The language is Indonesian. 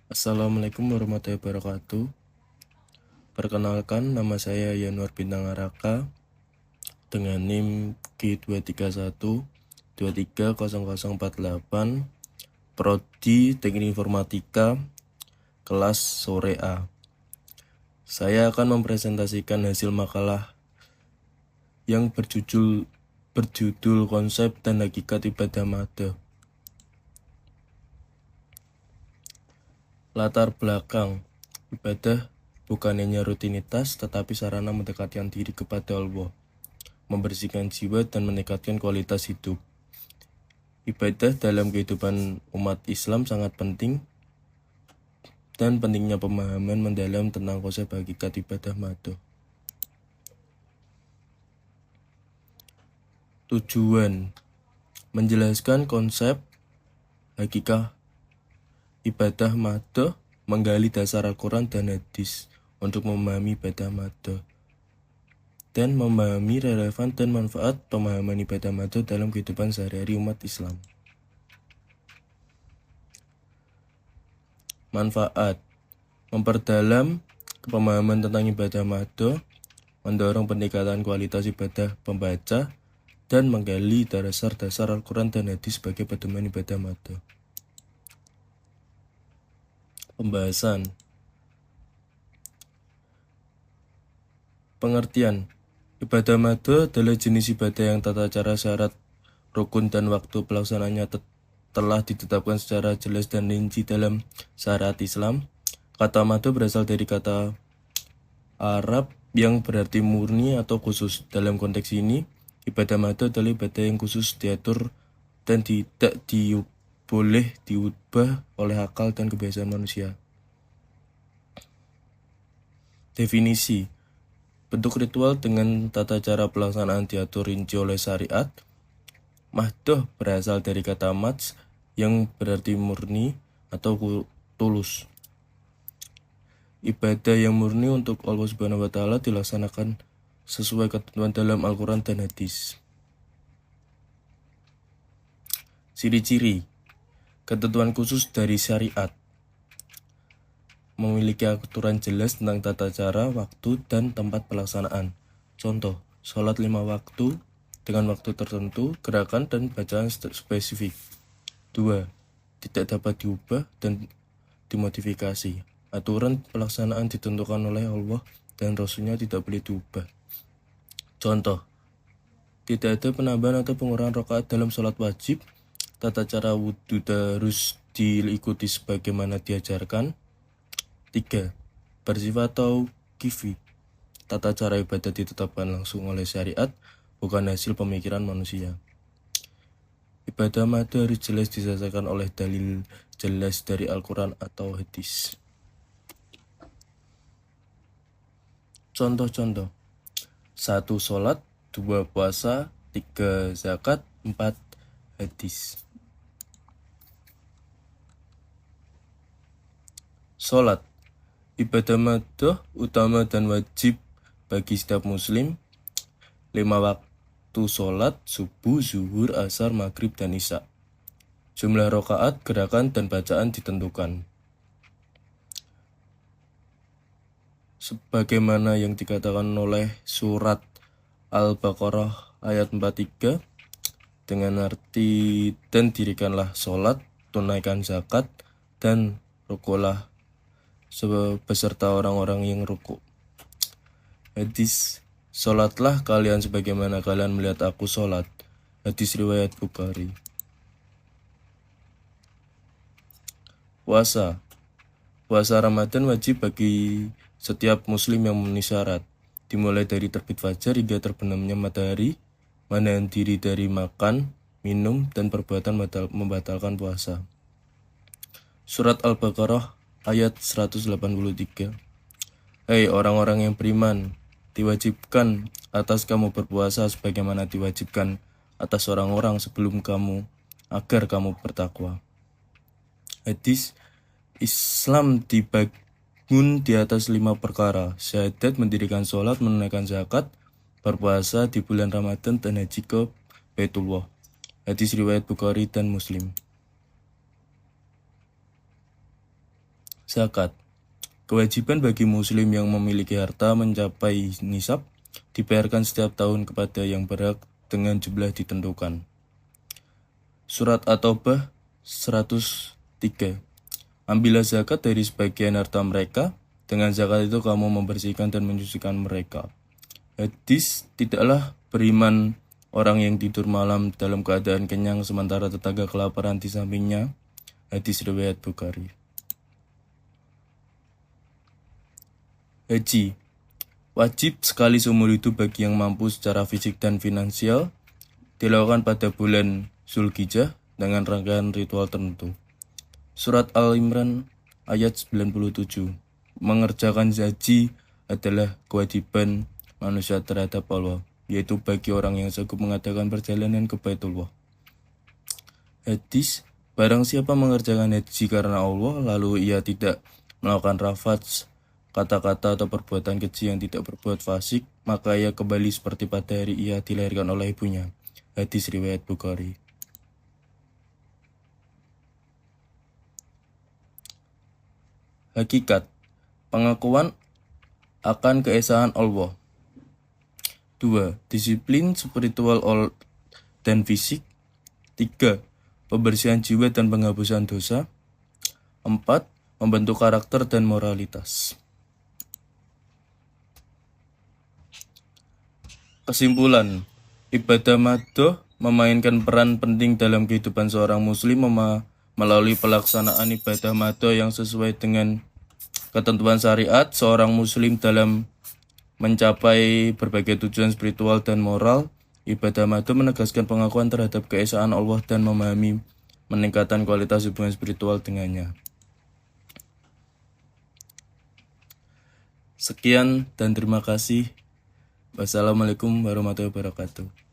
Assalamualaikum warahmatullahi wabarakatuh. Perkenalkan, nama saya Yanuar Bintang Araka dengan NIM Q231 230048, Prodi Teknik Informatika, kelas sore A. Saya akan mempresentasikan hasil makalah yang berjudul Konsep dan Hakikat Ibadah Mada. Latar belakang ibadah bukan hanya rutinitas, tetapi sarana mendekatkan diri kepada Allah, membersihkan jiwa, dan meningkatkan kualitas hidup. Ibadah dalam kehidupan umat Islam sangat penting, dan pentingnya pemahaman mendalam tentang konsep hakikat ibadah mada. Tujuan: menjelaskan konsep hakikat ibadah mada, menggali dasar Al-Quran dan hadis untuk memahami ibadah mada, dan memahami relevan dan manfaat pemahaman ibadah mada dalam kehidupan sehari-hari umat Islam. Manfaat: memperdalam pemahaman tentang ibadah mada, mendorong peningkatan kualitas ibadah pembaca, dan menggali dasar-dasar Al-Quran dan hadis sebagai pedoman ibadah mada. Pembahasan. Pengertian: ibadah mada adalah jenis ibadah yang tata cara, syarat, rukun, dan waktu pelaksanaannya telah ditetapkan secara jelas dan rinci dalam syariat Islam. Kata mada berasal dari kata Arab yang berarti murni atau khusus. Dalam konteks ini, ibadah mada adalah ibadah yang khusus, diatur, dan tidak boleh diubah oleh akal dan kebiasaan manusia. Definisi: bentuk ritual dengan tata cara pelaksanaan diatur rinci oleh syariat. Mahdoh berasal dari kata mats yang berarti murni atau tulus. Ibadah yang murni untuk Allah Subhanahu wa Ta'ala dilaksanakan sesuai ketentuan dalam Al-Quran dan hadis. Ciri-ciri: ketentuan khusus dari syariat, memiliki aturan jelas tentang tata cara, waktu, dan tempat pelaksanaan. Contoh, sholat 5 waktu dengan waktu tertentu, gerakan dan bacaan spesifik. 2. Tidak dapat diubah dan dimodifikasi. Aturan pelaksanaan ditentukan oleh Allah dan Rasulnya, tidak boleh diubah. Contoh, tidak ada penambahan atau pengurangan rakaat dalam sholat wajib. Tata cara wudhu harus diikuti sebagaimana diajarkan. 3. Bersifat tauqifi. Tata cara ibadah ditetapkan langsung oleh syariat, bukan hasil pemikiran manusia. Ibadah mada harus jelas diselesaikan oleh dalil jelas dari Al-Quran atau hadis. Contoh-contoh: 1. Sholat, 2. Puasa, 3. Zakat, 4. Hadis. Sholat, ibadah mada utama dan wajib bagi setiap muslim. 5 waktu sholat: subuh, zuhur, asar, maghrib, dan isya. Jumlah rakaat, gerakan, dan bacaan ditentukan sebagaimana yang dikatakan oleh surat Al-Baqarah ayat 43, dengan arti, dan dirikanlah sholat, tunaikan zakat, dan rukulah beserta orang-orang yang ruku. Hadis: sholatlah kalian sebagaimana kalian melihat aku sholat. Hadis riwayat Bukhari. Puasa Ramadan wajib bagi setiap muslim yang memenuhi syarat, dimulai dari terbit fajar hingga terbenamnya matahari, menahan diri dari makan, minum, dan perbuatan membatalkan puasa. Surat Al-Baqarah ayat 183. Hei orang-orang yang beriman, diwajibkan atas kamu berpuasa sebagaimana diwajibkan atas orang-orang sebelum kamu, agar kamu bertakwa. Hadis: Islam dibangun di atas 5 perkara: syahadat, mendirikan sholat, menunaikan zakat, berpuasa di bulan Ramadan, dan haji ke Baitullah. Hadis riwayat Bukhari dan Muslim. Zakat. Kewajiban bagi muslim yang memiliki harta mencapai nisab dibayarkan setiap tahun kepada yang berhak dengan jumlah ditentukan. Surat At-Taubah 103. Ambillah zakat dari sebagian harta mereka, dengan zakat itu kamu membersihkan dan menyucikan mereka. Hadis, tidaklah beriman orang yang tidur malam dalam keadaan kenyang sementara tetangga kelaparan di sampingnya. Hadis riwayat Bukhari. Haji. Wajib sekali seumur hidup bagi yang mampu secara fisik dan finansial, dilakukan pada bulan Zulhijjah dengan rangkaian ritual tertentu. Surat Al-Imran ayat 97. Mengerjakan haji adalah kewajiban manusia terhadap Allah, yaitu bagi orang yang sanggup mengadakan perjalanan ke Baitullah. Hadis, barang siapa mengerjakan haji karena Allah, lalu ia tidak melakukan rafats, kata-kata atau perbuatan keji yang tidak berbuat fasik, maka ia kembali seperti pada hari ia dilahirkan oleh ibunya. Hadis riwayat Bukhari. Hakikat. Pengakuan akan keesaan Allah. 2. Disiplin spiritual dan fisik. 3. Pembersihan jiwa dan penghapusan dosa. 4. Membentuk karakter dan moralitas. Kesimpulan, ibadah madhoh memainkan peran penting dalam kehidupan seorang muslim melalui pelaksanaan ibadah madhoh yang sesuai dengan ketentuan syariat. Seorang muslim dalam mencapai berbagai tujuan spiritual dan moral. Ibadah madhoh menegaskan pengakuan terhadap keesaan Allah dan memahami meningkatkan kualitas hubungan spiritual dengannya. Sekian dan terima kasih. Wassalamualaikum warahmatullahi wabarakatuh.